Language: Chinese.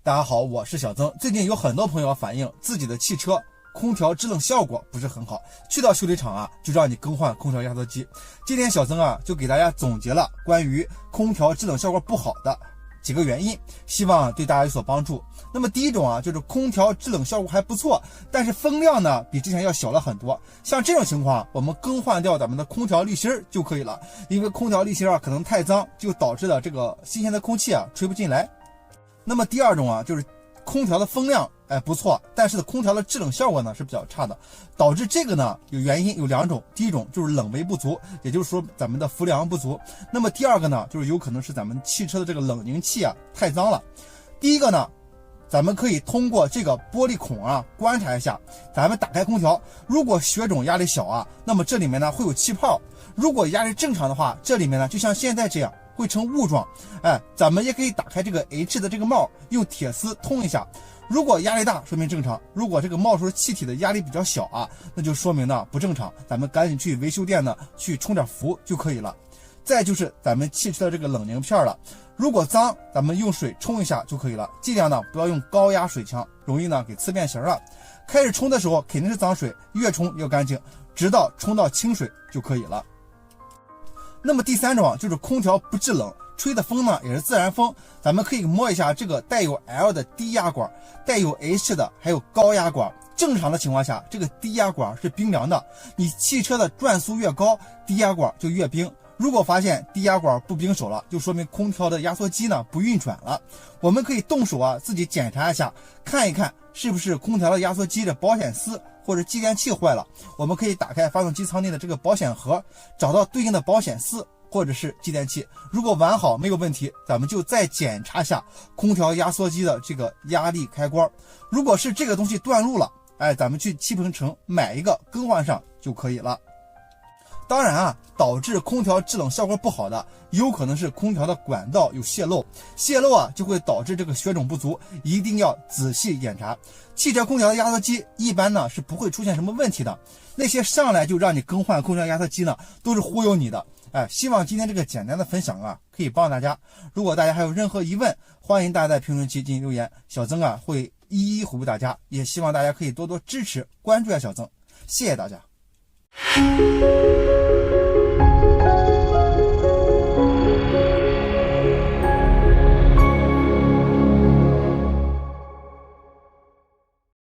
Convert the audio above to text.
大家好，我是小曾。最近有很多朋友反映自己的汽车空调制冷效果不是很好，去到修理厂啊就让你更换空调压缩机。今天小曾啊就给大家总结了关于空调制冷效果不好的几个原因，希望对大家有所帮助。那么第一种啊，就是空调制冷效果还不错，但是风量呢比之前要小了很多。像这种情况，我们更换掉咱们的空调滤芯就可以了，因为空调滤芯啊可能太脏，就导致了这个新鲜的空气啊吹不进来。那么第二种啊，就是空调的风量不错，但是空调的制冷效果呢是比较差的，导致这个呢原因有两种。第一种就是冷媒不足，也就是说咱们的氟良不足。那么第二个呢，就是有可能是咱们汽车的这个冷凝器啊太脏了。第一个呢，咱们可以通过这个玻璃孔啊观察一下，咱们打开空调，如果血种压力小啊，那么这里面呢会有气泡；如果压力正常的话，这里面呢就像现在这样会成雾状。咱们也可以打开这个 H 的这个帽，用铁丝通一下。如果压力大，说明正常；如果这个冒出气体的压力比较小啊，那就说明呢不正常。咱们赶紧去维修店呢去充点氟就可以了。再就是咱们汽车的这个冷凝片了，如果脏，咱们用水冲一下就可以了。尽量呢不要用高压水枪，容易呢给呲变形了。开始冲的时候肯定是脏水，越冲越干净，直到冲到清水就可以了。那么第三种啊，就是空调不制冷，吹的风呢也是自然风。咱们可以摸一下这个带有 L 的低压管，带有 H 的，还有高压管。正常的情况下，这个低压管是冰凉的，你汽车的转速越高，低压管就越冰。如果发现低压管不冰手了，就说明空调的压缩机呢不运转了。我们可以动手啊自己检查一下，看一看是不是空调的压缩机的保险丝或者继电器坏了。我们可以打开发动机舱内的这个保险盒，找到对应的保险丝或者是继电器。如果完好没有问题，咱们就再检查一下空调压缩机的这个压力开关。如果是这个东西断路了，咱们去汽配城买一个更换上就可以了。当然啊，导致空调制冷效果不好的，有可能是空调的管道有泄漏，泄漏啊就会导致这个血种不足，一定要仔细检查。汽车空调的压缩机一般呢是不会出现什么问题的，那些上来就让你更换空调压缩机呢，都是忽悠你的。希望今天这个简单的分享啊，可以帮大家。如果大家还有任何疑问，欢迎大家在评论区进行留言，小曾啊会一一回复大家。也希望大家可以多多支持关注小曾，谢谢大家。